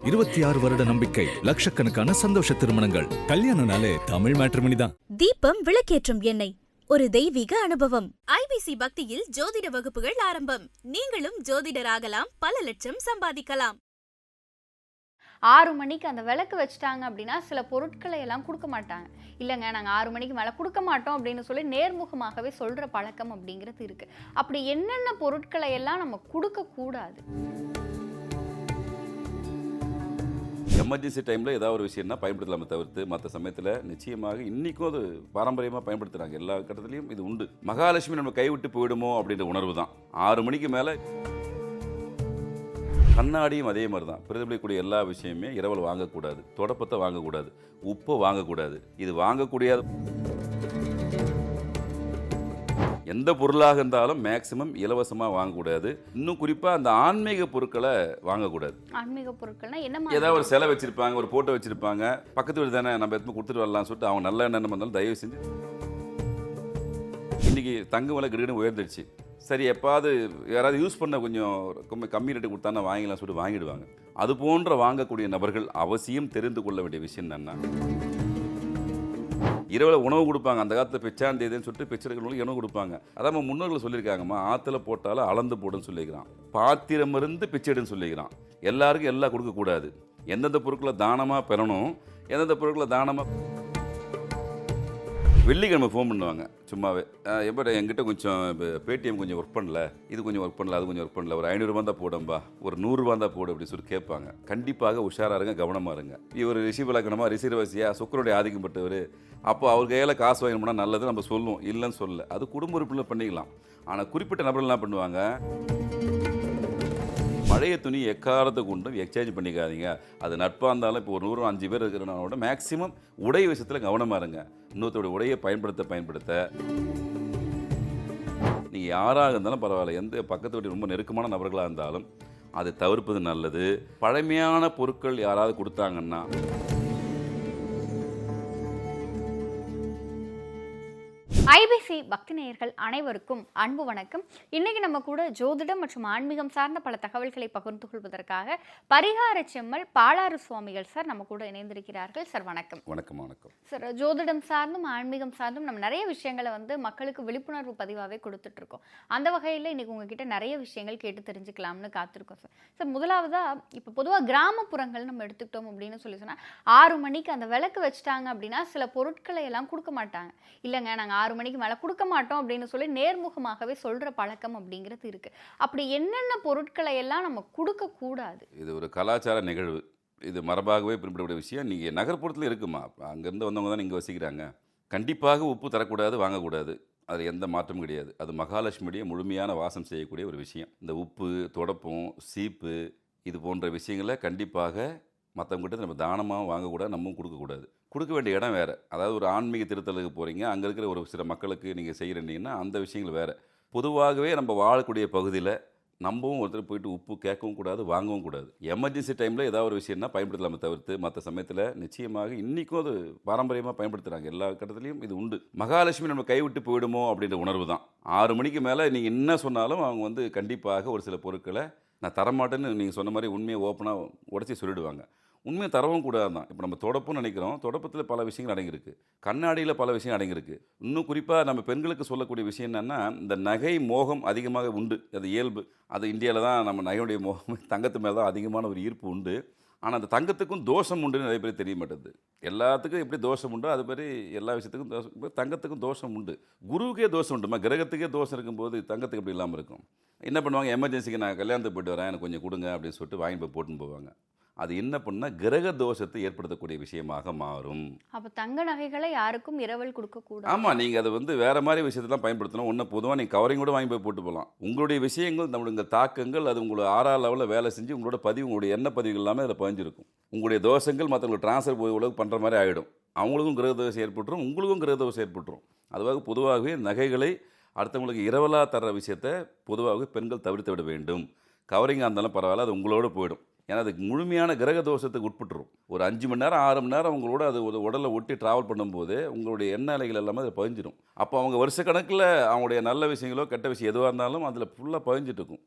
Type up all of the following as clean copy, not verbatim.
26 வருட நம்பிக்கை, லட்சக்கணக்கான சந்தோஷ திருமணங்கள். கல்யாணம்னாலே தமிழ் மேட்ரிமோனி தான். தீபம் விளக்கேற்றும் எண்ணெய், ஒரு தெய்வீக அனுபவம். ஐபிசி பக்தியில் ஜோதிட வகுப்புகள் ஆரம்பம். நீங்களும் ஜோதிடராகலாம், பல லட்சம் சம்பாதிக்கலாம். 6 மணிக்கு அந்த விளக்கு வச்சுட்டாங்க அப்படின்னா சில பொருட்களை எல்லாம் கொடுக்க மாட்டாங்க. இல்லைங்க, நாங்கள் 6 மணிக்கு மேலே கொடுக்க மாட்டோம் அப்படின்னு சொல்லி நேர்முகமாகவே சொல்கிற பழக்கம் அப்படிங்கிறது இருக்குது. அப்படி என்னென்ன பொருட்களை எல்லாம் நம்ம கொடுக்கக்கூடாது? எமர்ஜென்சி டைமில் ஏதாவது ஒரு விஷயம்னா பயன்படுத்தலாமே தவிர்த்து மற்ற சமயத்தில் நிச்சயமாக இன்றைக்கும் அது பாரம்பரியமாக பயன்படுத்துகிறாங்க. எல்லா கட்டத்துலையும் இது உண்டு. மகாலட்சுமி நம்ம கைவிட்டு போயிடுமோ அப்படின்ற உணர்வு தான். 6 மணிக்கு மேலே கண்ணாடியும் அதே மாதிரி தான். பிரதிபலிக்கக்கூடிய எல்லா விஷயமே இரவல் வாங்கக்கூடாது, தொடப்பத்தை வாங்கக்கூடாது, உப்பை வாங்கக்கூடாது. இது வாங்கக்கூடிய எந்த பொருளாக இருந்தாலும் மேக்சிமம் இலவசமாக வாங்கக்கூடாது. இன்னும் குறிப்பாக அந்த ஆன்மீக பொருட்களை வாங்கக்கூடாது. ஆன்மீக பொருட்கள்னா என்ன? ஏதாவது ஒரு சிலை வச்சிருப்பாங்க, ஒரு போட்டோ வச்சிருப்பாங்க, பக்கத்து வீடு தானே நம்ம எடுத்து கொடுத்துட்டு வரலாம்னு சொல்லிட்டு அவங்க நல்ல எண்ணம் வந்தாலும் தயவு செஞ்சு. இன்றைக்கி தங்க விலை கிடுகிடு உயர்ந்துடுச்சு. சரி, எப்பாவது யாராவது யூஸ் பண்ண கொஞ்சம் கம்மி ரேட்டு கொடுத்தானா வாங்கிக்கலாம் சொல்லிட்டு வாங்கிடுவாங்க. அது போன்ற வாங்கக்கூடிய நபர்கள் அவசியம் தெரிந்து கொள்ள வேண்டிய விஷயம் என்னன்னா, இரவில் உணவு கொடுப்பாங்க. அந்த காலத்தில் பிச்சாந்தேதின்னு சொல்லிட்டு பிச்சைகளுக்கு உணவு கொடுப்பாங்க. அதான் நம்ம முன்னோர்கள் சொல்லியிருக்காங்கம்மா, ஆற்றுல போட்டாலும் அளந்து போடுன்னு சொல்லியிருக்கிறான். பாத்திரம் இருந்து பிச்சைடுன்னு சொல்லியிருக்கிறான். எல்லாருக்கும் எல்லாம் கொடுக்கக்கூடாது. எந்தெந்த பொருட்களை தானமாக பெறணும், எந்தெந்த பொருட்களை தானமாக. வெள்ளிக்கிழமை ஃபோன் பண்ணுவாங்க சும்மாவே, எப்போ என்கிட்ட கொஞ்சம் பேடிஎம் கொஞ்சம் ஒர்க் பண்ணல, இது கொஞ்சம் ஒர்க் பண்ணல, அது கொஞ்சம் ஒர்க் பண்ணல, ஒரு 500 ரூபா தான் போடும்பா, ஒரு 100 ரூபா தான் போடு அப்படின்னு சொல்லி கேட்பாங்க. கண்டிப்பாக உஷாராக இருங்க, கவனமாக இருங்க. இவர் ரிஷிபலக்கணமாக ரிசீர்வசியா சுக்கரனுடைய ஆதிக்கப்பட்டவர், அப்போ அவர் கையில் காசு வாங்கணும்னா நல்லது நம்ம சொல்லுவோம், இல்லைன்னு சொல்ல. அது குடும்ப உறுப்பினர் பண்ணிக்கலாம். ஆனால் குறிப்பிட்ட நபர்கள் என்ன பண்ணுவாங்க, பழைய துணி எக்காரத்தை கொண்டும் எக்ஸ்சேஞ்ச் பண்ணிக்காதீங்க. அது நட்பாக இருந்தாலும் இப்போ ஒரு 105 பேர் இருக்கிறனால மேக்சிமம் உடை விஷயத்தில் கவனமாக இருங்க. இன்னொருத்தோட உடையை பயன்படுத்த நீங்கள் யாராக இருந்தாலும் பரவாயில்ல, எந்த பக்கத்து வீட்டு ரொம்ப நெருக்கமான நபர்களாக இருந்தாலும் அதை தவிர்ப்பது நல்லது. பழமையான பொருட்கள் யாராவது கொடுத்தாங்கன்னா, ஐபிசி பக்தி நேயர்கள் அனைவருக்கும் அன்பு வணக்கம். இன்னைக்கு நம்ம கூட ஜோதிடம் மற்றும் ஆன்மீகம் சார்ந்த பல தகவல்களை பகிர்ந்து கொள்வதற்காக பரிகார செம்மல் பாலாறு சுவாமிகள் சார் நம்ம கூட இணைந்திருக்கிறார்கள். சார் வணக்கம். வணக்கம். வணக்கம் சார், ஜோதிடம் சார்ந்தும் ஆன்மீகம் சார்ந்தும் நம்ம நிறைய விஷயங்களை மக்களுக்கு விழிப்புணர்வு பதிவாகவே கொடுத்துட்டு இருக்கோம். அந்த வகையில் இன்னைக்கு உங்ககிட்ட நிறைய விஷயங்கள் கேட்டு தெரிஞ்சுக்கலாம்னு காத்திருக்கோம் சார். சார், முதலாவதா இப்போ பொதுவாக கிராமப்புறங்கள் நம்ம எடுத்துக்கிட்டோம் அப்படின்னு சொன்னால் 6 மணிக்கு அந்த விளக்கு வச்சுட்டாங்க அப்படின்னா சில பொருட்களை எல்லாம் கொடுக்க மாட்டாங்க. இல்லைங்க, நாங்கள் 6 மணிக்கு மேலே கொடுக்க மாட்டோம் அப்படின்னு சொல்லி நேர்முகமாகவே சொல்கிற பழக்கம் அப்படிங்கிறது இருக்குது. அப்படி என்னென்ன பொருட்களை எல்லாம் நம்ம கொடுக்கக்கூடாது? இது ஒரு கலாச்சார நிகழ்வு, இது மரபாகவே பின்பற்றக்கூடிய விஷயம். நீங்கள் நகர்ப்புறத்தில் இருக்குமா, அங்கேருந்து வந்தவங்க தான் இங்கே வசிக்கிறாங்க. கண்டிப்பாக உப்பு தரக்கூடாது, வாங்கக்கூடாது. அது எந்த மாற்றமும் கிடையாது. அது மகாலட்சுமியுடைய முழுமையான வாசம் செய்யக்கூடிய ஒரு விஷயம். இந்த உப்பு, தொடப்பம், சீப்பு இது போன்ற விஷயங்களை கண்டிப்பாக மற்றவங்ககிட்ட நம்ம தானமாக வாங்கக்கூடாது, நம்மவும் கொடுக்கக்கூடாது. கொடுக்க வேண்டிய இடம் வேறு. அதாவது ஒரு ஆன்மீக திருத்தலுக்கு போகிறீங்க, அங்கே இருக்கிற ஒரு சில மக்களுக்கு நீங்கள் செய்கிறீங்கன்னா அந்த விஷயங்கள் வேறு. பொதுவாகவே நம்ம வாழக்கூடிய பகுதியில் நம்பவும் ஒருத்தர் போயிட்டு உப்பு கேட்கவும் கூடாது, வாங்கவும் கூடாது. எமர்ஜென்சி டைமில் ஏதாவது ஒரு விஷயம்னா பயன்படுத்தலாமே தவிர்த்து மற்ற சமயத்தில் நிச்சயமாக இன்றைக்கும் அது பாரம்பரியமாக பயன்படுத்துகிறாங்க. எல்லா கட்டத்துலையும் இது உண்டு. மகாலட்சுமி நம்ம கைவிட்டு போயிடுமோ அப்படின்ற உணர்வு தான். 6 மணிக்கு மேலே நீங்கள் என்ன சொன்னாலும் அவங்க கண்டிப்பாக ஒரு சில பொருட்களை நான் தரமாட்டேன்னு நீங்கள் சொன்ன மாதிரி உண்மையை ஓப்பனாக உடச்சி சொல்லிவிடுவாங்க. உண்மையை தரவும் கூடாது தான். இப்போ நம்ம தொடப்பம்னு நினைக்கிறோம், தொடப்பத்தில் பல விஷயங்கள் அடங்கியிருக்கு, கண்ணாடியில் பல விஷயங்கள் அடங்கியிருக்கு. இன்னும் குறிப்பாக நம்ம பெண்களுக்கு சொல்லக்கூடிய விஷயம் என்னென்னா, இந்த நகை மோகம் அதிகமாக உண்டு. அது இயல்பு. அது இந்தியாவில் தான் நம்ம நகையுடைய மோகம், தங்கத்து மேலே தான் அதிகமான ஒரு ஈர்ப்பு உண்டு. ஆனால் அந்த தங்கத்துக்கும் தோஷம் உண்டுன்னு நிறைய பேர் தெரிய மாட்டேது. எல்லாத்துக்கும் எப்படி தோஷம் உண்டோ அது மாதிரி எல்லா விஷயத்துக்கும் தோஷம், தங்கத்துக்கும் தோஷம் உண்டு. குருவுக்கே தோஷம் உண்டுமா, கிரகத்துக்கே தோஷம் இருக்கும்போது தங்கத்துக்கு எப்படி இல்லாமல் இருக்கும்? என்ன பண்ணுவாங்க, எமர்ஜென்சிக்கு நான் கல்யாணத்துக்கு போய்ட்டு வரேன், எனக்கு கொஞ்சம் கொடுங்க அப்படின்னு சொல்லிட்டு வாங்கி போய் போட்டுன்னு போவாங்க. அது என்ன பண்ணால் கிரக தோஷத்தை ஏற்படுத்தக்கூடிய விஷயமாக மாறும். அப்போ தங்க நகைகளை யாருக்கும் இரவல் கொடுக்கக்கூடாது. ஆமாம், நீங்கள் அதை வேறு மாதிரி விஷயத்தெல்லாம் பயன்படுத்தணும். ஒன்று பொதுவாக நீங்கள் கவரிங் கூட வாங்கி போய் போட்டு போகலாம். உங்களுடைய விஷயங்கள், நம்மளுடைய தாக்கங்கள், அது உங்களை 6ஆம் லெவலில் வேலை செஞ்சு உங்களோட பதிவு, உங்களுடைய எண்ணெய் பதிவுகள் எல்லாமே அதில் பதிஞ்சிருக்கும். உங்களுடைய தோஷங்கள் மற்றவங்களுக்கு ட்ரான்ஸ்ஃபர் போய் உலகம் பண்ணுற மாதிரி ஆகிடும். அவங்களுக்கும் கிரக தோஷம் ஏற்பட்டுரும், உங்களுக்கும் கிரக தோஷம் ஏற்பட்டுரும். அதுவாக பொதுவாகவே நகைகளை அடுத்தவங்களுக்கு இரவலாக தர்ற விஷயத்தை பொதுவாகவே பெண்கள் தவிர்த்து விட வேண்டும். கவரிங்காக இருந்தாலும் பரவாயில்ல, அது உங்களோட போயிடும். ஏன்னா அதுக்கு முழுமையான கிரக தோஷத்துக்கு உட்பட்டுரும். ஒரு 5 மணி நேரம் 6 மணி நேரம் அவங்களோட அது உடலை ஒட்டி ட்ராவல் பண்ணும்போது உங்களுடைய எண்ணெய் அலைகள் எல்லாமே அதை பதிஞ்சிடும். அப்போ அவங்க வருஷக்கணக்கில் அவங்களுடைய நல்ல விஷயங்களோ கெட்ட விஷயம் எதுவாக இருந்தாலும் அதில் ஃபுல்லாக பதிஞ்சிட்டு இருக்கும்.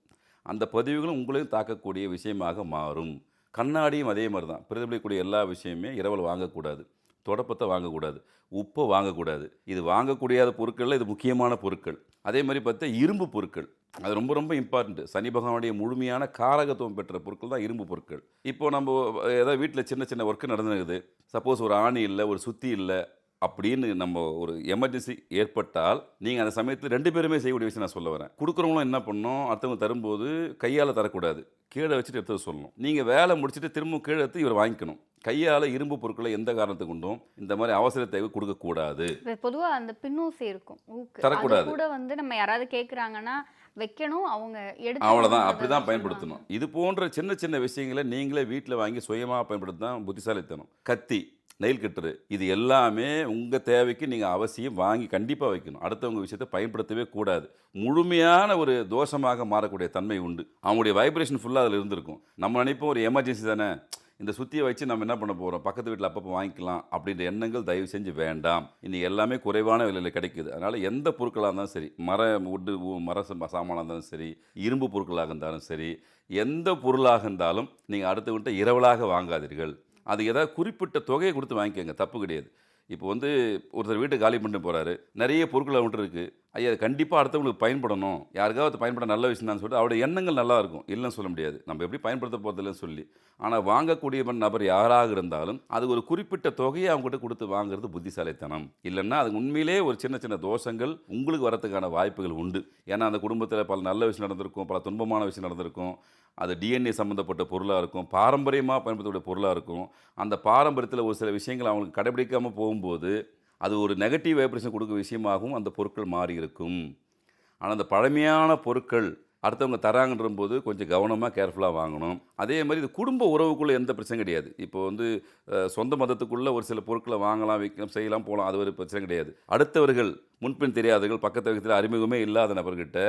அந்த பதிவுகளும் உங்களையும் தாக்கக்கூடிய விஷயமாக மாறும். கண்ணாடியும் அதே மாதிரி தான். பிரதிபலிக்கக்கூடிய எல்லா விஷயமே இரவல் வாங்கக்கூடாது. தொடப்பத்தை வாங்கக்கூடாது. உப்பை வாங்கக்கூடாது. இது வாங்கக்கூடியாத பொருட்களில் இது முக்கியமான பொருட்கள். அதே மாதிரி பார்த்தா இரும்பு பொருட்கள், அது ரொம்ப ரொம்ப இம்பார்ட்டன்ட். சனி பகவானுடைய முழுமையான காரகத்துவம் பெற்ற பொருட்கள் தான் இரும்பு பொருட்கள். இப்போ நம்ம ஏதாவது வீட்டில் சின்ன சின்ன ஒர்க்கு நடந்துருக்குது, சப்போஸ் ஒரு ஆணி இல்லை, ஒரு சுத்தி இல்லை அப்படின்னு நம்ம ஒரு எமர்ஜென்சி ஏற்பட்டால் நீங்கள் அந்த சமயத்தில் 2 பேருமே செய்யக்கூடிய விஷயம் நான் சொல்ல வரேன். கொடுக்குறவங்களும் என்ன பண்ணணும், அடுத்தவங்க தரும்போது கையால் தரக்கூடாது, கீழே வச்சுட்டு எடுத்து சொல்லணும். நீங்கள் வேலை முடிச்சுட்டு திரும்ப கீழே எடுத்து இவர் வாங்கிக்கணும். கையால் இரும்பு பொருட்களை எந்த காரணத்தை கொண்டும் இந்த மாதிரி அவசர தேவை கொடுக்கக்கூடாது. பொதுவா அந்த பின்னூசி இருக்கும் ஊக்கு, தரக்கூடாது. அது கூட வந்து நம்ம யாராவது கேட்குறாங்கன்னா வைக்கணும், அவங்க எடுத்து அவ்வளோதான், அப்படி தான் பயன்படுத்தணும். இது போன்ற சின்ன சின்ன விஷயங்களை நீங்களே வீட்டில் வாங்கி சுயமாக பயன்படுத்த தான் புத்திசாலித்தனம். கத்தி, நெயில் கட்டரு, இது எல்லாமே உங்கள் தேவைக்கு நீங்கள் அவசியம் வாங்கி கண்டிப்பாக வைக்கணும். அடுத்தவங்க விஷயத்தை பயன்படுத்தவே கூடாது. முழுமையான ஒரு தோஷமாக மாறக்கூடிய தன்மை உண்டு. அவங்களுடைய வைப்ரேஷன் ஃபுல்லாக அதில் இருந்திருக்கும். நம்ம நினைப்போம் ஒரு எமர்ஜென்சி தானே, இந்த சுற்றியை வச்சு நம்ம என்ன பண்ண போகிறோம், பக்கத்து வீட்டில் அப்பப்போ வாங்கிக்கலாம் அப்படின்ற எண்ணங்கள் தயவு செஞ்சு வேண்டாம். இன்றைக்கி எல்லாமே குறைவான விலையில் கிடைக்குது. அதனால் எந்த பொருட்களாக இருந்தாலும் சரி, மர சாமானாக இருந்தாலும் சரி, இரும்பு பொருட்களாக இருந்தாலும் சரி, எந்த பொருளாக இருந்தாலும் நீங்கள் அடுத்தவங்கள்ட்ட இரவலாக வாங்காதீர்கள். அது ஏதாவது குறிப்பிட்ட தொகையை கொடுத்து வாங்கிக்கோங்க, தப்பு கிடையாது. இப்போ வந்து ஒருத்தர் வீட்டை காலி பண்ணிட்டு போகிறாரு, நிறைய பொருட்கள் அவன்கிட்ட இருக்குது, ஐயா அது கண்டிப்பாக அடுத்தவங்களுக்கு பயன்படணும், யாருக்காவது பயன்பட நல்ல விஷயம் தான் சொல்லிட்டு அவருடைய எண்ணங்கள் நல்லா இருக்கும், இல்லைன்னு சொல்ல முடியாது, நம்ம எப்படி பயன்படுத்த போகிறதில்லன்னு சொல்லி. ஆனால் வாங்கக்கூடிய நபர் யாராக இருந்தாலும் அது ஒரு குறிப்பிட்ட தொகையை அவங்ககிட்ட கொடுத்து வாங்குறது புத்திசாலித்தனம். இல்லைன்னா அது உண்மையிலே ஒரு சின்ன சின்ன தோஷங்கள் உங்களுக்கு வரதுக்கான வாய்ப்புகள் உண்டு. ஏன்னா அந்த குடும்பத்தில் பல நல்ல விஷயம் நடந்திருக்கும், பல துன்பமான விஷயம் நடந்திருக்கும். அது டிஎன்ஏ சம்மந்தப்பட்ட பொருளாக இருக்கும், பாரம்பரியமாக பயன்படுத்தக்கூடிய பொருளாக இருக்கும். அந்த பாரம்பரியத்தில் ஒரு சில விஷயங்கள் அவங்களுக்கு கடைபிடிக்காமல் போகும்போது அது ஒரு நெகட்டிவ் வைப்ரேஷன் கொடுக்க விஷயமாகவும் அந்த பொருட்கள் மாறி இருக்கும். ஆனால் அந்த பழமையான பொருட்கள் அடுத்தவங்க தராங்கன்ற போது கொஞ்சம் கவனமாக கேர்ஃபுல்லாக வாங்கணும். அதே மாதிரி இது குடும்ப உறவுக்குள்ளே எந்த பிரச்சனை கிடையாது. இப்போ வந்து சொந்த மதத்துக்குள்ளே ஒரு சில பொருட்களை வாங்கலாம், விற்கலாம், செய்யலாம், போகலாம், அது ஒரு பிரச்சனை கிடையாது. அடுத்தவர்கள் முன்பின் தெரியாதவர்கள், பக்கத்து வகத்தில் அறிமுகமே இல்லாத நபர்கிட்ட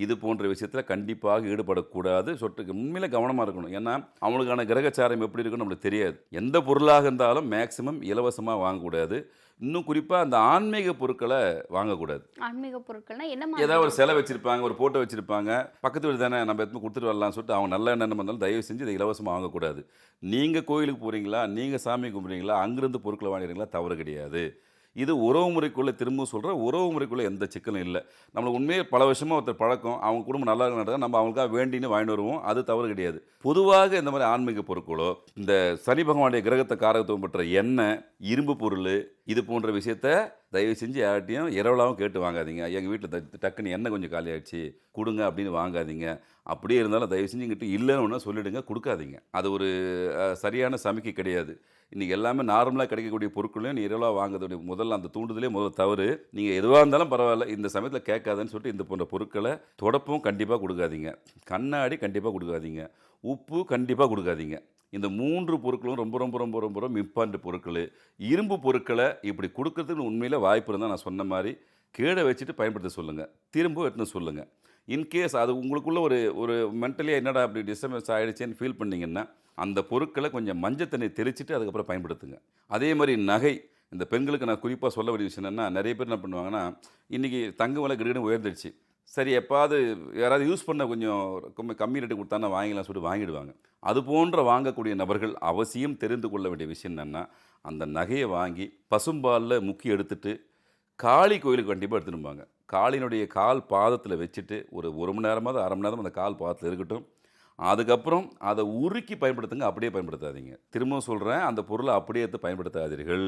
இது போன்ற விஷயத்தில் கண்டிப்பாக ஈடுபடக்கூடாது. சொட்டுக்கு உண்மையில கவனமாக இருக்கணும். ஏன்னா அவங்களுக்கான கிரகச்சாரம் எப்படி இருக்குன்னு நம்மளுக்கு தெரியாது. எந்த பொருளாக இருந்தாலும் மேக்சிமம் இலவசமாக வாங்கக்கூடாது. இன்னும் குறிப்பாக அந்த ஆன்மீக பொருட்களை வாங்கக்கூடாது. ஆன்மீக பொருட்கள்னா என்ன ஏதாவது மாதிரி? ஒரு சிலை வச்சிருப்பாங்க, ஒரு போட்டோ வச்சிருப்பாங்க, பக்கத்து வீடு தானே நம்ம எடுத்து கொடுத்துட்டு வரலாம்னு சொல்லிட்டு அவங்க நல்ல எண்ணம் இருந்தாலும் தயவு செஞ்சு இதை இலவசமாக வாங்கக்கூடாது. நீங்கள் கோயிலுக்கு போகிறீங்களா, நீங்கள் சாமி கும்பிட்றீங்களா, அங்கிருந்து பொருட்களை வாங்குறீங்களா, தவறு கிடையாது. இது உறவு முறைக்குள்ளே, திரும்ப சொல்கிறேன், உறவு முறைக்குள்ளே எந்த சிக்கலும் இல்லை. நம்மளுக்கு உண்மையே பல வருஷமாக ஒருத்தர் பழக்கம், அவங்க குடும்பம் நல்லா இருக்கிறதா நம்ம அவங்களுக்காக வேண்டின்னு வாங்கிட்டு வருவோம், அது தவறு கிடையாது. பொதுவாக இந்த மாதிரி ஆன்மீக பொருட்களோ, இந்த சனி பகவானுடைய கிரகத்தை காரகத்துவம் பெற்ற எண்ணெய், இரும்பு பொருள், இது போன்ற விஷயத்த தயவு செஞ்சு யார்ட்டையும் இரவலாகவும் கேட்டு வாங்காதீங்க. எங்கள் வீட்டில் டக்குன்னு எண்ணெய் கொஞ்சம் காலி ஆகிடுச்சு கொடுங்க அப்படின்னு வாங்காதீங்க. அப்படியே இருந்தாலும் தயவு செஞ்சு இங்கிட்ட இல்லைன்னு ஒன்றா சொல்லிவிடுங்க, கொடுக்காதீங்க. அது ஒரு சரியான சமைக்கை கிடையாது. இன்றைக்கி எல்லாமே நார்மலாக கிடைக்கக்கூடிய பொருட்களையும் நீ இரவலாக வாங்குறதுடைய முதல்ல அந்த தூண்டுதலே முதல்ல தவறு. நீங்கள் எதுவாக இருந்தாலும் பரவாயில்ல, இந்த சமயத்தில் கேட்காதுன்னு சொல்லிட்டு இந்த போன்ற பொருட்களை தொடப்பும் கண்டிப்பாக கொடுக்காதீங்க, கண்ணாடி கண்டிப்பாக கொடுக்காதீங்க, உப்பு கண்டிப்பாக கொடுக்காதீங்க. இந்த 3 பொருட்களும் ரொம்ப ரொம்ப ரொம்ப ரொம்ப ரொம்ப இம்பார்ட்டன்ட் பொருட்கள். இரும்பு பொருட்களை இப்படி கொடுக்கறதுக்கு உண்மையில் வாய்ப்பு இருந்தால் நான் சொன்ன மாதிரி கீழே வச்சுட்டு பயன்படுத்த சொல்லுங்கள், திரும்ப எடுத்துன்னு சொல்லுங்கள். இன்கேஸ் அது உங்களுக்குள்ள ஒரு மென்டலியாக என்னடா அப்படி டிஸ்டர்பன்ஸ் ஆகிடுச்சேன்னு ஃபீல் பண்ணிங்கன்னா அந்த பொருட்களை கொஞ்சம் மஞ்சள் தண்ணி தெளிச்சிட்டு அதுக்கப்புறம் பயன்படுத்துங்க. அதே மாதிரி நகை, இந்த பெண்களுக்கு நான் குறிப்பாக சொல்ல வேண்டிய விஷயம் என்னென்னா, நிறைய பேர் என்ன பண்ணுவாங்கன்னா, இன்றைக்கி தங்க விலை கிடுகிடு உயர்ந்துடுச்சு, சரி எப்பாவது யாராவது யூஸ் பண்ண கொஞ்சம் கம்மி ரேட்டு கொடுத்தானா வாங்கிக்கலாம் சொல்லிட்டு வாங்கிடுவாங்க. அது போன்ற வாங்கக்கூடிய நபர்கள் அவசியம் தெரிந்து கொள்ள வேண்டிய விஷயம் என்னென்னா, அந்த நகையை வாங்கி பசும்பாலில் முக்கி எடுத்துட்டு காளி கோயிலுக்கு கண்டிப்பாக எடுத்துருப்பாங்க. காளினுடைய கால் பாதத்தில் வச்சுட்டு ஒரு மணி நேரமாவது அரை மணி நேரம் அந்த கால் பாதத்தில் இருக்கட்டும். அதுக்கப்புறம் அதை உருக்கி பயன்படுத்துங்க, அப்படியே பயன்படுத்தாதீங்க. திரும்பவும் சொல்கிறேன், அந்த பொருளை அப்படியே எடுத்து பயன்படுத்தாதீர்கள்,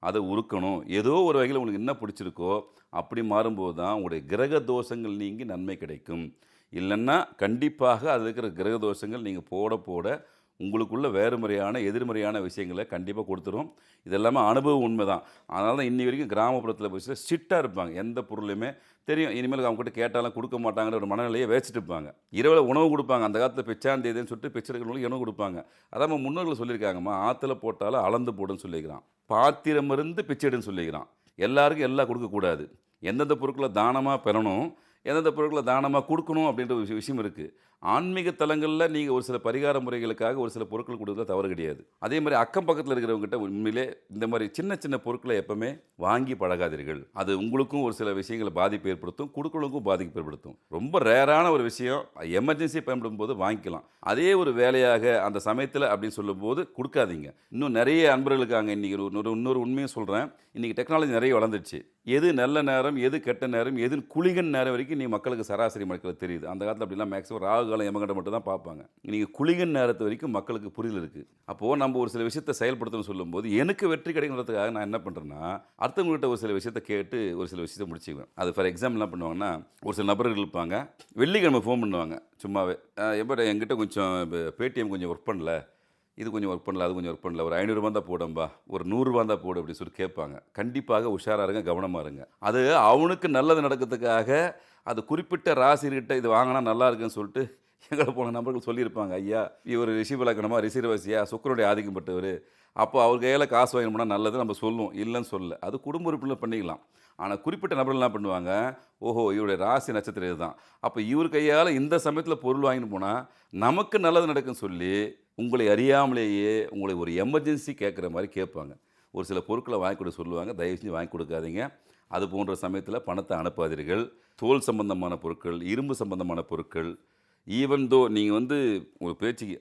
அதை உருக்கணும். ஏதோ ஒரு வகையில் உங்களுக்கு என்ன பிடிச்சிருக்கோ அப்படி மாறும்போது தான் உங்களுடைய கிரக தோஷங்கள் நீங்கி நன்மை கிடைக்கும். இல்லைன்னா கண்டிப்பாக அதில் இருக்கிற கிரக தோஷங்கள் நீங்கள் போட உங்களுக்குள்ள வேறு முறையான எதிர்மறையான விஷயங்களை கண்டிப்பாக கொடுத்துரும். இதெல்லாமே அனுபவம் உண்மை தான். அதனால தான் இன்னி வரைக்கும் கிராமப்புறத்தில் போய் ஸ்ட்ரிக்டாக இருப்பாங்க. எந்த பொருளையுமே தெரியும், இனிமேல் அவங்ககிட்ட கேட்டாலும் கொடுக்க மாட்டாங்கிற ஒரு மனநிலையை வச்சுட்டு இருப்பாங்க. இரவில் உணவு கொடுப்பாங்க. அந்த காலத்தில் பிச்சாந்தேதின்னு சொல்லிட்டு பிச்சைகளுக்கு உணவு கொடுப்பாங்க. அதான் நம்ம முன்னோர்கள் சொல்லியிருக்காங்கம்மா, ஆற்றுல போட்டாலும் அளந்து போடுன்னு சொல்லியிருக்கிறான், பாத்திரம் இருந்து பிச்சைடுன்னு சொல்லியிருக்கிறான். எல்லாருக்கும் எல்லாம் கொடுக்கக்கூடாது. எந்தெந்த பொருட்களை தானமாக பெறணும், எந்தெந்த பொருட்களை தானமாக கொடுக்கணும் அப்படின்ற ஒரு விஷயம் இருக்குது. ஆன்மீக தலங்களில் நீங்கள் ஒரு சில பரிகார முறைகளுக்காக ஒரு சில பொருட்கள் கொடுக்குறது தவறு கிடையாது. அதே மாதிரி அக்கம் பக்கத்தில் இருக்கிறவங்ககிட்ட உண்மையிலே இந்த மாதிரி சின்ன சின்ன பொருட்களை எப்பவுமே வாங்கி பழகாதீர்கள். அது உங்களுக்கும் ஒரு சில விஷயங்களை பாதிப்பு ஏற்படுத்தும், கொடுக்கலுக்கும் பாதிப்பு ஏற்படுத்தும். ரொம்ப ரேரான ஒரு விஷயம், எமர்ஜென்சி பயன்படும் போது வாங்கிக்கலாம். அதே ஒரு வேலையாக அந்த சமயத்தில் அப்படின்னு சொல்லும்போது கொடுக்காதீங்க. இன்னும் நிறைய அன்பர்களுக்காங்க. இன்றைக்கி இன்னொரு உண்மையும் சொல்கிறேன். இன்றைக்கி டெக்னாலஜி நிறைய வளர்ந்துருச்சு. எது நல்ல நேரம், எது கெட்ட நேரம், எது குளிகன் நேரம் வரைக்கும் நீ மக்களுக்கு சராசரி மக்களுக்கு தெரியுது. அந்த காலத்தில் அப்படிலாம் மேக்ஸிமம் ராகு காலம் யமகண்டம் மட்டும் தான் பார்ப்பாங்க. இன்றைக்கி குளிகன் நேரத்து வரைக்கும் மக்களுக்கு புரிதல் இருக்குது. அப்போது நம்ம ஒரு சில விஷயத்தை செயல்படுத்தணும்னு சொல்லும்போது எனக்கு வெற்றி கிடைக்கிறதுக்காக நான் என்ன பண்ணுறேன்னா, அடுத்தவங்ககிட்ட ஒரு சில விஷயத்தை கேட்டு ஒரு சில விஷயத்தை முடிச்சுக்குவேன். அது ஃபார் எக்ஸாம்பிள் என்ன பண்ணுவாங்கன்னா, ஒரு சில நபர்கள் இருப்பாங்க, வெள்ளிக்கிழமை ஃபோன் பண்ணுவாங்க சும்மாவே, எப்படி என்கிட்ட கொஞ்சம் பேடிஎம் கொஞ்சம் ஒர்க் பண்ணல, இது கொஞ்சம் ஒர்க் பண்ணல, அது கொஞ்சம் ஒர்க் பண்ணல, ஒரு 500 தான் போடம்பா, ஒரு 100 தான் போடு அப்படின்னு சொல்லி கேட்பாங்க. கண்டிப்பாக உஷாராக இருங்க, கவனமாக இருங்க. அது அவனுக்கு நல்லது நடக்கிறதுக்காக அது குறிப்பிட்ட ராசிகிட்ட இது வாங்கினா நல்லா இருக்குன்னு சொல்லிட்டு எங்களை போன நபர்கள் சொல்லியிருப்பாங்க. ஐயா இவர் ரிஷிபலக்கணமா ரிஷிரவசியா சுக்கரனுடைய ஆதிக்கப்பட்டவர், அப்போ அவர் கையில் காசு வாங்கினோம்னா நல்லது நம்ம சொல்லுவோம், இல்லைன்னு சொல்ல. அது குடும்ப உறுப்பினர் பண்ணிக்கலாம். ஆனால் குறிப்பிட்ட நபர்கள் என்ன பண்ணுவாங்க, ஓஹோ இவருடைய ராசி நட்சத்திரம் இதுதான், அப்போ இவர் கையால் இந்த சமயத்தில் பொருள் வாங்கிட்டு போனால் நமக்கு நல்லது நடக்குன்னு சொல்லி உங்களை அறியாமலேயே உங்களை ஒரு எமர்ஜென்சி கேட்குற மாதிரி கேட்பாங்க. ஒரு சில பொருட்களை வாங்கி கொடுக்க சொல்லுவாங்க. தயவு செஞ்சு வாங்கி கொடுக்காதீங்க. அது போன்ற சமயத்தில் பணத்தை அனுப்பாதீர்கள். தோல் சம்பந்தமான பொருட்கள், இரும்பு சம்பந்தமான பொருட்கள், ஈவன் தோ நீங்கள் ஒரு பேச்சுக்கு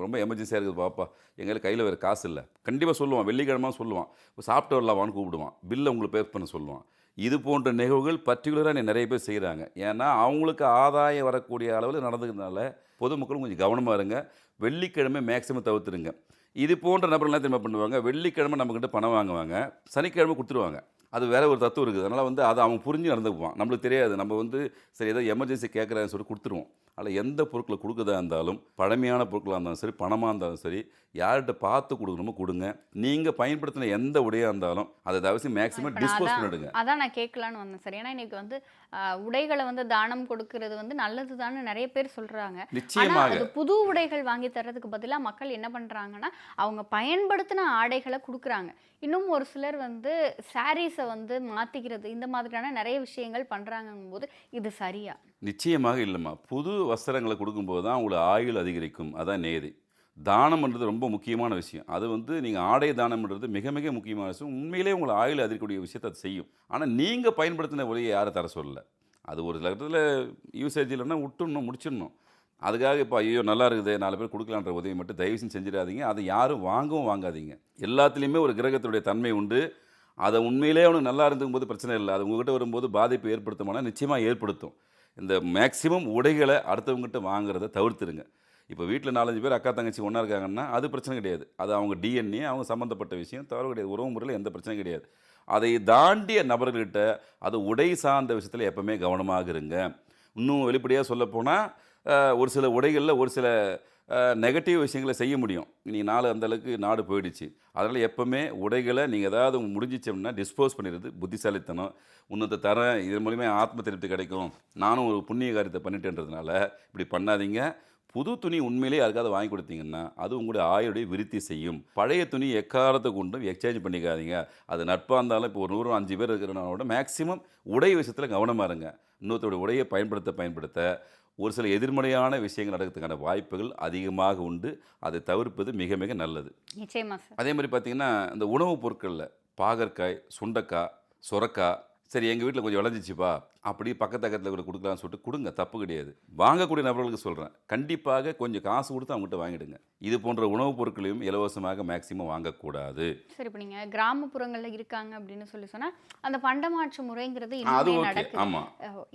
ரொம்ப எமர்ஜென்சியாக இருக்குது பாப்பா, எங்கள் கையில் வேறு காசு இல்லை, கண்டிப்பாக சொல்லுவான். வெள்ளிக்கிழமை சொல்லுவான், சாப்பிட்டு வரலாமான்னு கூப்பிடுவான், பில்லை உங்களுக்கு பே பண்ண சொல்லுவான். இது போன்ற நிகழ்வுகள் பர்டிகுலராக நிறைய பேர் செய்கிறாங்க. ஏன்னா அவங்களுக்கு ஆதாயம் வரக்கூடிய அளவில் நடந்ததுனால பொதுமக்களும் கொஞ்சம் கவனமாக இருங்க. வெள்ளிக்கிழமை மேக்ஸிமம் தவிர்த்துருங்க. இது போன்ற நபர்கள்லாம் திரும்ப பண்ணுவாங்க, வெள்ளிக்கிழமை நம்மக்கிட்ட பணம் வாங்குவாங்க, சனிக்கிழமை கொடுத்துருவாங்க. அது வேறு ஒரு தத்துவம் இருக்குது. அதனால் அதை அவன் புரிஞ்சு நடந்துக்குவான். நம்மளுக்கு தெரியாது. நம்ம சரி ஏதோ எமர்ஜென்சி கேட்குறான்னு சொல்லி கொடுத்துருவோம். அதில் எந்த பொருட்களை கொடுக்குறதா இருந்தாலும், பழமையான பொருட்களாக இருந்தாலும் சரி, பணமாக இருந்தாலும் சரி, யார்கிட்ட பார்த்து கொடுக்கணுமோ கொடுங்க. நீங்கள் பயன்படுத்தின எந்த உடையாக இருந்தாலும் அதை தவிர்த்து மேக்ஸிமம் டிஸ்போஸ் பண்ணிடுங்க. அதான் நான் கேட்கலான்னு வந்தேன் சார். ஏன்னா இன்னைக்கு உடைகளை தானம் கொடுக்கறது நல்லது தான் நிறைய பேர் சொல்றாங்க. நிச்சயமாக அது புது உடைகள் வாங்கி தர்றதுக்கு பதிலாக மக்கள் என்ன பண்றாங்கன்னா, அவங்க பயன்படுத்தின ஆடைகளை கொடுக்குறாங்க. இன்னும் ஒரு சிலர் சாரீஸை மாத்திக்கிறது, இந்த மாதிரியான நிறைய விஷயங்கள் பண்றாங்கும் போது இது சரியா? நிச்சயமாக இல்லைம்மா. புது வஸ்திரங்களை கொடுக்கும்போது தான் உங்களுக்கு ஆயுள் அதிகரிக்கும். அதான் நேதி. தானம்ன்றது ரொம்ப முக்கியமான விஷயம். அது நீங்கள் ஆடை தானம்ன்றது மிக மிக முக்கியமான விஷயம். உண்மையிலே உங்களை ஆயுள் அதிகரிக்கக்கூடிய விஷயத்தை அது செய்யும். ஆனால் நீங்கள் பயன்படுத்தின உடையை யாரும் தர சொல்லலை. அது ஒரு சில இடத்துல யூசேஜ் இல்லைன்னா விட்டுடணும், முடிச்சிடணும். அதுக்காக இப்போ ஐயோ நல்லா இருக்குது 4 பேர் கொடுக்கலான்ற உதவி மட்டும் தயவு செஞ்சிடாதீங்க. அதை யாரும் வாங்கவும் வாங்காதீங்க. எல்லாத்துலேயுமே ஒரு கிரகத்துடைய தன்மை உண்டு. அதை உண்மையிலே அவனுக்கு நல்லா இருந்துக்கும் போது பிரச்சனை இல்லை. அது உங்கள்கிட்ட வரும்போது பாதிப்பு ஏற்படுத்துமானா நிச்சயமாக ஏற்படுத்தும். இந்த மேக்ஸிமம் உடைகளை அடுத்தவங்ககிட்ட வாங்குறத தவிர்த்துருங்க. இப்போ வீட்டில் 4-5 பேர் அக்கா தங்கச்சி ஒன்றா இருக்காங்கன்னா அது பிரச்சனை கிடையாது. அது அவங்க டிஎன்ஏ, அவங்க சம்மந்தப்பட்ட விஷயம், தவறு கிடையாது. உறவு முறையில் எந்த பிரச்சனையும் கிடையாது. அதை தாண்டிய நபர்கள்கிட்ட அது உடை சார்ந்த விஷயத்தில் எப்பவுமே கவனமாக இருங்க. இன்னும் வெளிப்படையாக சொல்லப்போனால் ஒரு சில உடைகளில் ஒரு சில நெகட்டிவ் விஷயங்களை செய்ய முடியும். நீங்கள் அந்தளவுக்கு நாடு போயிடுச்சு. அதனால் எப்போவுமே உடைகளை நீங்கள் ஏதாவது முடிஞ்சிச்சோம்னா டிஸ்போஸ் பண்ணிடுறது புத்திசாலித்தனம். இன்னொருத்த தரேன், இதன் மூலிமா ஆத்ம திருப்தி கிடைக்கும், நானும் ஒரு புண்ணிய காரியத்தை பண்ணிட்டேன்றதுனால இப்படி பண்ணாதீங்க. புது துணி உண்மையிலே யாருக்காவது வாங்கி கொடுத்தீங்கன்னா அது உங்களுடைய ஆயுடைய விருத்தி செய்யும். பழைய துணி எக்காரத்தை கொண்டும் எக்ஸ்சேஞ்ச் பண்ணிக்காதீங்க. அது நட்பாக இருந்தாலும் இப்போ ஒரு 105 பேர் இருக்கிறனால மேக்ஸிமம் உடை விஷயத்தில் கவனமாக இருங்க. இன்னொருத்தோட உடையை பயன்படுத்த ஒரு சில எதிர்மறையான விஷயங்கள் நடக்கிறதுக்கான வாய்ப்புகள் அதிகமாக உண்டு. அதை தவிர்ப்பது மிக மிக நல்லது. நிச்சயமா சார். அதே மாதிரி பார்த்தீங்கன்னா இந்த உணவுப் பொருட்களில் பாகற்காய், சுண்டைக்காய், சுரக்காய், சரி எங்கள் வீட்டில் கொஞ்சம் விளைஞ்சிச்சுப்பா அப்படி பக்கத்தில் கூட கொடுக்கலான்னு சொல்லிட்டு கொடுங்க, தப்பு கிடையாது. வாங்கக்கூடிய நபர்களுக்கு சொல்கிறேன், கண்டிப்பாக கொஞ்சம் காசு கொடுத்து அவங்ககிட்ட வாங்கிடுங்க. இது போன்ற உணவுப் பொருட்களையும் இலவசமாக மேக்சிமம் வாங்கக்கூடாது. சரி, இப்போ நீங்கள் கிராமப்புறங்களில் இருக்காங்க அப்படின்னு சொன்னால் அந்த பண்டமாற்று முறைங்கிறது அது இன்னுமே ஓகே. நடக்குது. ஆமாம்,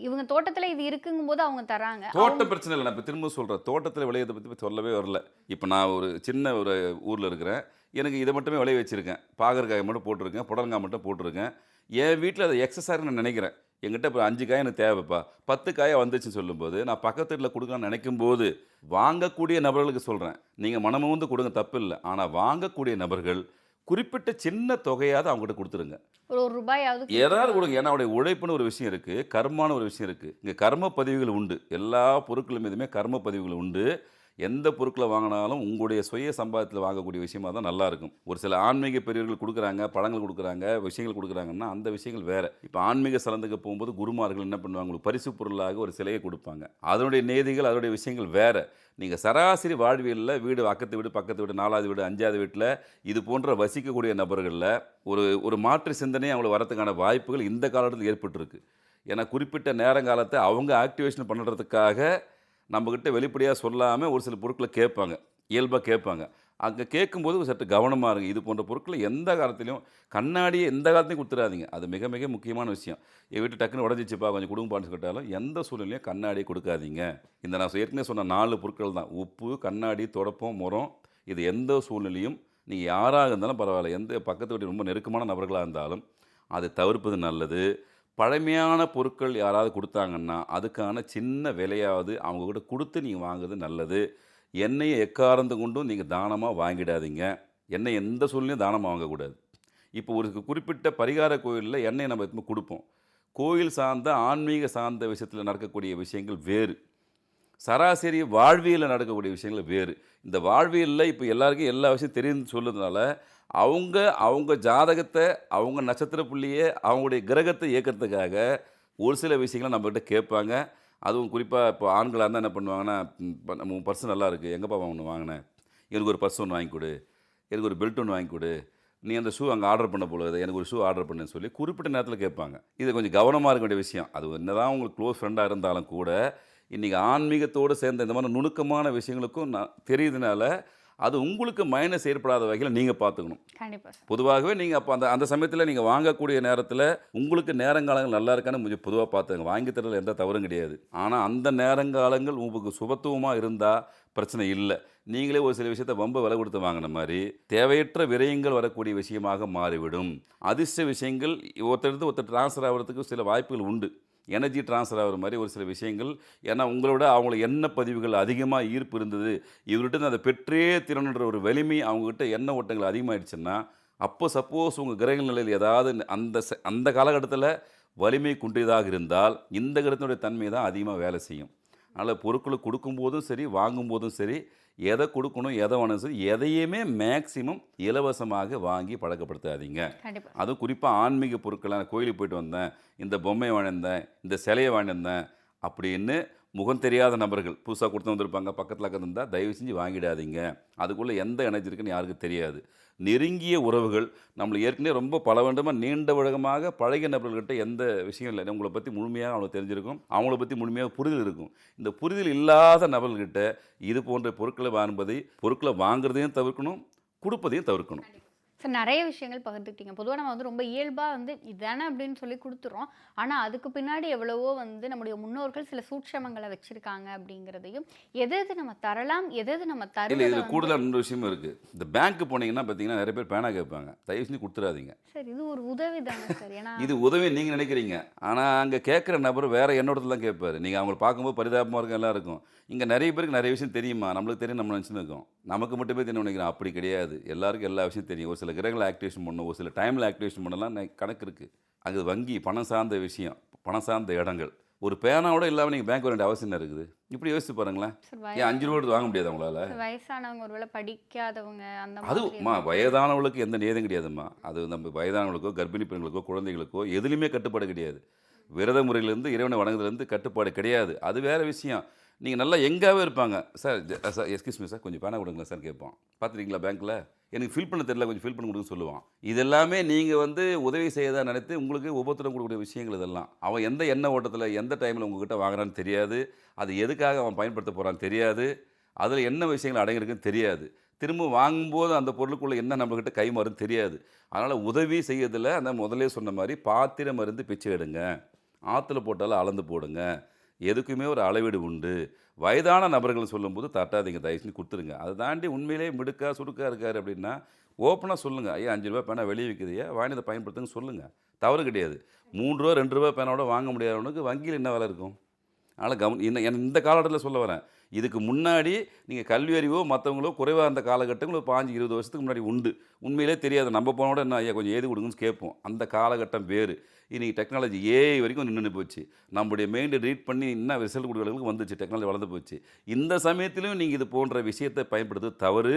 இவங்க தோட்டத்தில் இது இருக்குங்கும் போது அவங்க தராங்க. தோட்ட பிரச்சனை இல்லை. நான் இப்போ திரும்ப சொல்கிறேன், தோட்டத்தில் விளையதை பற்றி சொல்லவே வரல. இப்போ நான் ஒரு சின்ன ஒரு ஊரில் இருக்கிறேன், எனக்கு இதை மட்டுமே விளைய வச்சுருக்கேன். பாகற்காய் மட்டும் போட்டிருக்கேன், புடலங்காய் மட்டும் போட்டிருக்கேன். என் வீட்டில் அதை எக்ஸஸாக நான் நினைக்கிறேன். என்கிட்ட இப்போ 5 காய் எனக்கு தேவைப்பா, 10 காயாக வந்துச்சுன்னு சொல்லும்போது நான் பக்கத்து வீட்டில் கொடுக்கலான்னு நினைக்கும் போது வாங்கக்கூடிய நபர்களுக்கு சொல்கிறேன், நீங்கள் மனமும் கொடுங்க, தப்பு இல்லை. ஆனால் வாங்கக்கூடிய நபர்கள் குறிப்பிட்ட சின்ன தொகையாவது அவங்ககிட்ட கொடுத்துருங்க. ஒரு ரூபாயாவது ஏதாவது கொடுங்க. ஏன்னா அவருடைய உழைப்புன்னு ஒரு விஷயம் இருக்குது, கர்மான ஒரு விஷயம் இருக்குது. இங்கே கர்ம பதிவுகள் உண்டு. எல்லா பொருட்களும் எதுவுமே கர்ம பதிவுகள் உண்டு. எந்த பொருட்களை வாங்கினாலும் உங்களுடைய சுய சம்பாதத்தில் வாங்கக்கூடிய விஷயமா தான் நல்லாயிருக்கும். ஒரு சில ஆன்மீக பெரியவர்கள் கொடுக்குறாங்க, பழங்கள் கொடுக்குறாங்க, விஷயங்கள் கொடுக்குறாங்கன்னா அந்த விஷயங்கள் வேறு. இப்போ ஆன்மீக ஸ்தலத்துக்கு போகும்போது குருமார்கள் என்ன பண்ணுவாங்க, உங்களுக்கு பரிசு பொருளாக ஒரு சிலையை கொடுப்பாங்க. அதனுடைய நேதிகள், அதனுடைய விஷயங்கள் வேறு. நீங்கள் சராசரி வாழ்வியலில் வீடு, பக்கத்து வீடு, பக்கத்து வீடு, 4வது வீடு, 5வது வீட்டில் இது போன்ற வசிக்கக்கூடிய நபர்களில் ஒரு மாற்று சிந்தனை அவங்களுக்கு வரதுக்கான வாய்ப்புகள் இந்த காலத்தில் ஏற்பட்டிருக்கு. ஏன்னா குறிப்பிட்ட நேரங்காலத்தை அவங்க ஆக்டிவேஷன் பண்ணுறதுக்காக நம்மக்கிட்ட வெளிப்படையாக சொல்லாமல் ஒரு சில பொருட்களை கேட்பாங்க, இயல்பாக கேட்பாங்க. அங்கே கேட்கும்போது சற்று கவனமாக இருங்க. இது போன்ற பொருட்களை எந்த காலத்திலையும், கண்ணாடியை எந்த காலத்தையும் கொடுத்துடாதீங்க. அது மிக மிக முக்கியமான விஷயம். என் வீட்டு டக்குன்னு உடஞ்சிச்சுப்பா கொஞ்சம் கொடுங்கப்பான்னு கேட்டாலும் எந்த சூழ்நிலையும் கண்ணாடியை கொடுக்காதீங்க. இந்த நான் ஏற்கனவே சொன்ன 4 பொருட்கள் தான்: உப்பு, கண்ணாடி, தொடப்பம், முறம். இது எந்த சூழ்நிலையும் நீங்கள் யாராக இருந்தாலும் பரவாயில்ல, எந்த பக்கத்து வீட்டு ரொம்ப நெருக்கமான நபர்களாக இருந்தாலும் அதை தவிர்ப்பது நல்லது. பழமையான பொருட்கள் யாராவது கொடுத்தாங்கன்னா அதுக்கான சின்ன விலையாவது அவங்கக்கிட்ட கொடுத்து நீங்கள் வாங்குறது நல்லது. எண்ணெயை எக்காரந்து கொண்டும் நீங்கள் தானமாக வாங்கிடாதீங்க. எண்ணெய் எந்த சூழ்நிலையும் தானமாக வாங்கக்கூடாது. இப்போ ஒரு குறிப்பிட்ட பரிகார கோயிலில் எண்ணெயை நம்ம எப்பவுமே கொடுப்போம். கோயில் சார்ந்த, ஆன்மீக சார்ந்த விஷயத்தில் நடக்கக்கூடிய விஷயங்கள் வேறு, சராசரி வாழ்வியலில் நடக்கக்கூடிய விஷயங்கள் வேறு. இந்த வாழ்வியலில் இப்போ எல்லாருக்கும் எல்லா விஷயம் தெரியுன்னு சொல்லுறதுனால அவங்க ஜாதகத்தை, அவங்க நட்சத்திர புள்ளியை, அவங்களுடைய கிரகத்தை இயக்கிறதுக்காக ஒரு சில விஷயங்களை நம்மகிட்ட கேட்பாங்க. அதுவும் குறிப்பாக இப்போ ஆண்களாக இருந்தால் என்ன பண்ணுவாங்கன்னா, நம்ம பர்ஸ் நல்லா இருக்குது, எங்கேப்பா ஒன்று வாங்கினேன், எனக்கு ஒரு பர்ஸ் ஒன்று வாங்கி கொடு, எனக்கு ஒரு பெல்ட் ஒன்று வாங்கி கொடு, நீ அந்த ஷூ அங்கே ஆர்டர் பண்ண போல எனக்கு ஒரு ஷூ ஆர்டர் பண்ணுன்னு சொல்லி குறிப்பிட்ட நேரத்தில் கேட்பாங்க. இது கொஞ்சம் கவனமாக இருக்க வேண்டிய விஷயம். அது என்ன தான் உங்களுக்கு க்ளோஸ் ஃப்ரெண்டாக இருந்தாலும் கூட இன்றைக்கி ஆன்மீகத்தோடு சேர்ந்த இந்த மாதிரி நுணுக்கமான விஷயங்களுக்கும் தெரியுதுனால அது உங்களுக்கு மைனஸ் ஏற்படாத வகையில் நீங்கள் பார்த்துக்கணும். கண்டிப்பாக. பொதுவாகவே நீங்கள் அப்போ அந்த சமயத்தில் நீங்கள் வாங்கக்கூடிய நேரத்தில் உங்களுக்கு நேரங்காலங்கள் நல்லா இருக்கான்னு கொஞ்சம் பொதுவாக பார்த்துங்க. வாங்கி தரல எந்த தவறும் கிடையாது. ஆனால் அந்த நேரங்காலங்கள் உங்களுக்கு சுபத்துவமாக இருந்தால் பிரச்சனை இல்லை. நீங்களே ஒரு சில விஷயத்தை ரொம்ப விலை கொடுத்து வாங்கின மாதிரி தேவையற்ற விரயங்கள் வரக்கூடிய விஷயமாக மாறிவிடும். அதிர்ஷ்ட விஷயங்கள் ஒருத்தர் ட்ரான்ஸ்ஃபர் ஆகிறதுக்கு சில வாய்ப்புகள் உண்டு. எனர்ஜி ட்ரான்ஸ்ஃபர் ஆகிற மாதிரி ஒரு சில விஷயங்கள். ஏன்னா உங்களோட அவங்களுக்கு எண்ண பதிவுகள் அதிகமாக ஈர்ப்பு இருந்தது, இவர்கிட்ட அதை பெற்றே திறனுன்ற ஒரு வலிமை அவங்ககிட்ட எண்ண ஓட்டங்கள் அதிகமாகிடுச்சுன்னா, அப்போ சப்போஸ் உங்கள் கிரக நிலையில் ஏதாவது அந்த காலகட்டத்தில் வலிமை குன்றியதாக இருந்தால் இந்த கிரகத்தினுடைய தன்மை தான் அதிகமாக வேலை செய்யும். அதனால் பொருட்களை கொடுக்கும்போதும் சரி, வாங்கும்போதும் சரி, எதை கொடுக்கணும், எதை வேணும் சரி, எதையுமே மேக்சிமம் இலவசமாக வாங்கி பழக்கப்படுத்தாதீங்க. அதுவும் குறிப்பாக ஆன்மீக பொருட்களாக கோயிலுக்கு போயிட்டு வந்தேன், இந்த பொம்மையை வாங்கியிருந்தேன், இந்த சிலையை வாங்கியிருந்தேன் அப்படின்னு முகம் தெரியாத நபர்கள் புதுசாக கொடுத்து வந்திருப்பாங்க, பக்கத்தில் இருந்தால் தயவு செஞ்சு வாங்கிடாதீங்க. அதுக்குள்ளே எந்த எனர்ஜி இருக்குன்னு யாருக்கும் தெரியாது. நெருங்கிய உறவுகள், நம்மளை ஏற்கனவே ரொம்ப பல வருடமாக நீண்ட உலகமாக பழகிய நபர்கள்கிட்ட எந்த விஷயம் இல்லை, உங்களை பற்றி முழுமையாக அவங்களுக்கு தெரிஞ்சிருக்கும், அவங்கள பற்றி முழுமையாக புரிதல் இருக்கும். இந்த புரிதல் இல்லாத நபர்கள்கிட்ட இது போன்ற பொருட்களை வாங்குறதையும் தவிர்க்கணும், கொடுப்பதையும் தவிர்க்கணும். சார், நிறைய விஷயங்கள் பகிர்ந்துக்கிட்டீங்க. பொதுவாக நம்ம வந்து ரொம்ப இயல்பாக இதானே அப்படின்னு சொல்லி கொடுத்துறோம். ஆனால் அதுக்கு பின்னாடி எவ்வளவோ நம்முடைய முன்னோர்கள் சில சூட்சமங்களை வச்சுருக்காங்க அப்படிங்கிறதையும், எது நம்ம தரலாம், எது நம்ம இல்லை, இதில் கூடுதலாக இன்னொரு விஷயமும் இருக்குது. இந்த பேங்க்கு போனீங்கன்னா பார்த்தீங்கன்னா நிறைய பேர் பேனா கேட்பாங்க. தயவு செஞ்சு கொடுத்துடாதீங்க. சார், இது ஒரு உதவி தானே சார்? ஏன்னா இது உதவி நீங்கள் நினைக்கிறீங்க, ஆனால் அங்கே கேட்குற நபர் வேறு என்னோடத்துல தான் கேட்பார். நீங்கள் அவங்களை பார்க்கும்போது பரிதாபமாக இருக்கும், எல்லாம் இருக்கும். இங்கே நிறைய பேருக்கு நிறைய விஷயம் தெரியுமா, நம்மளுக்கு தெரியும், நம்ம நினச்சின்னு இருக்கோம், நமக்கு மட்டுமே தெரியும் நினைக்கிறோம். அப்படி கிடையாது, எல்லாருக்கும் எல்லா விஷயம் தெரியும். ஒரு சில கிரகங்களை ஆக்டிவேஷன் பண்ணணும், ஒரு சில டைமில் ஆக்டிவேஷன் பண்ணலாம், கணக்கு இருக்குது. அங்கே வங்கி, பணம் சார்ந்த விஷயம், பணம் சார்ந்த இடங்கள். ஒரு பேனாவோட இல்லாமல் நீங்கள் பேங்க் வர வேண்டிய அவசியம் இருக்குது. இப்படி யோசிச்சு பாருங்களேன். ஏன் 5 ரூபா எடுத்து வாங்க முடியாது அவங்களால? வயசானவங்க, ஒருவேளை படிக்காதவங்க, அந்த அதுமா வயதானவங்களுக்கு எந்த நேதம் கிடையாதும்மா. அது நம்ம வயதானவங்களுக்கோ, கர்ப்பிணி பெண்களுக்கோ, குழந்தைகளுக்கோ எதுலையுமே கட்டுப்பாடு கிடையாது. விரத முறையிலேருந்து இறைவனை வணங்குறதுலேருந்து கட்டுப்பாடு கிடையாது. அது வேறு விஷயம். நீங்கள் நல்லா எங்காவே இருப்பாங்க. சார் எக்ஸ்கியூஸ் மீ சார், கொஞ்சம் பேனா கொடுங்களா சார் கேட்போம். பார்த்துருக்கீங்களா பேங்க்கில், எனக்கு ஃபில் பண்ண தெரியல, கொஞ்சம் ஃபில் பண்ணி கொடுங்க சொல்லுவான். இதெல்லாமே நீங்கள் உதவி செய்யதான் நினைத்து உங்களுக்கு ஒவ்வொருத்தரும் கொடுக்கக்கூடிய விஷயங்கள் இதெல்லாம். அவன் எந்த எண்ணெய் ஓட்டத்தில் எந்த டைமில் உங்ககிட்ட வாங்குறான்னு தெரியாது, அது எதுக்காக அவன் பயன்படுத்த போகிறான்னு தெரியாது, அதில் என்ன விஷயங்கள் அடங்கியிருக்குன்னு தெரியாது, திரும்ப வாங்கும்போது அந்த பொருளுக்குள்ளே என்ன நம்மக்கிட்ட கை மருந்து தெரியாது. அதனால் உதவி செய்யறதில் அந்த முதலே சொன்ன மாதிரி பாத்திரம் மருந்து பிச்சை எடுங்க, ஆற்றுல போட்டாலும் அளந்து போடுங்க, எதுக்குமே ஒரு அளவீடு உண்டு. வயதான நபர்கள் சொல்லும்போது தட்டாதீங்க, தயவு செஞ்சு கொடுத்துருங்க. அதை தாண்டி உண்மையிலேயே மிடுக்கா சுடுக்கா இருக்கார் அப்படின்னா ஓப்பனாக சொல்லுங்கள், ஐயா 5 ரூபா பேனா வெளியே விற்குதையா, வாங்கினதை பயன்படுத்துங்க சொல்லுங்கள், தவறு கிடையாது. 3 ரூபா 2 ரூபா பேனாவோட வாங்க முடியாதவனுக்கு வங்கியில் என்ன வேலை இருக்கும்? அதனால் இந்த காலகட்டத்தில் சொல்ல வரேன், இதுக்கு முன்னாடி நீங்கள் கல்வி அறிவோ மற்றவங்களோ குறைவாக இருந்த காலகட்டங்கள் 5-20 வருஷத்துக்கு முன்னாடி உண்டு. உண்மையிலே தெரியாது, நம்ம போனோட என்ன ஐயா கொஞ்சம் ஏது கொடுங்கன்னு கேட்போம். அந்த காலகட்டம் வேறு. இன்றைக்கி டெக்னாலஜி ஏஐ வரைக்கும் நின்று போச்சு. நம்முடைய மெயின்டு ரீட் பண்ணி இன்னும் ரிசல்ட் கொடுக்குறவங்களுக்கு வந்துச்சு, டெக்னாலஜி வளர்ந்து போச்சு. இந்த சமயத்திலும் நீங்கள் இது போன்ற விஷயத்தை பயன்படுத்துவது தவறு.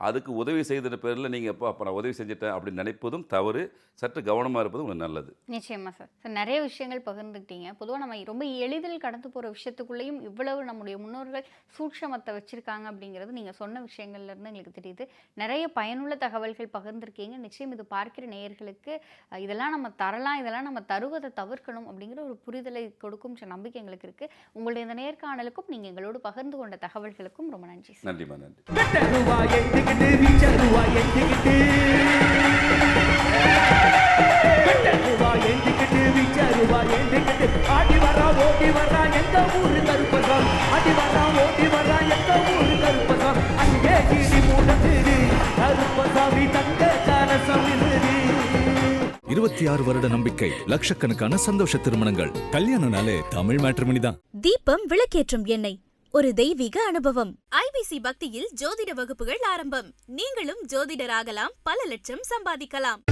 அதுக்கு உதவி செய்த பேரில் நீங்கள் அப்போ நான் உதவி செஞ்சுட்டேன் அப்படின்னு நினைப்பதும் தவறு. சற்று கவனமாக இருப்பதும் உங்களுக்கு நல்லது. நிச்சயமா சார். சார் நிறைய விஷயங்கள் பகிர்ந்துக்கிட்டீங்க. பொதுவாக நம்ம ரொம்ப எளிதில் கடந்து போகிற விஷயத்துக்குள்ளேயும் இவ்வளவு நம்முடைய முன்னோர்கள் சூட்சமத்தை வச்சுருக்காங்க அப்படிங்கிறது நீங்கள் சொன்ன விஷயங்கள்லேருந்து எங்களுக்கு தெரியுது. நிறைய பயனுள்ள தகவல்கள் பகிர்ந்துருக்கீங்க. நிச்சயம் இது பார்க்கிற நேயர்களுக்கு இதெல்லாம் நம்ம தரலாம், இதெல்லாம் நம்ம தருவதை தவிர்க்கணும் அப்படிங்கிற ஒரு புரிதலை கொடுக்கும் நம்பிக்கை எங்களுக்கு இருக்குது. உங்களுடைய இந்த நேர்காணலுக்கும் நீங்கள் எங்களோடு பகிர்ந்து கொண்ட தகவல்களுக்கும் ரொம்ப நன்றி சார். நன்றிம்மா, நன்றி. ஆடி வரா ஓடி வரா எங்க ஊரு கருப்பசாமி, ஆடி வரா ஓடி வரா எங்க ஊரு கருப்பசாமி, அங்கே கிடி மூடது கருப்பசாமி தங்க கலசம் 26 வருட நம்பிக்கை, லட்சக்கணக்கான சந்தோஷ திருமணங்கள். கல்யாணம்னாலே தமிழ் மேட்ரிமனி தான். தீபம் விளக்கேற்றும் எண்ணெய், ஒரு தெய்வீக அனுபவம். ஐபிசி பக்தியில் ஜோதிட வகுப்புகள் ஆரம்பம். நீங்களும் ஜோதிடராகலாம், பல லட்சம் சம்பாதிக்கலாம்.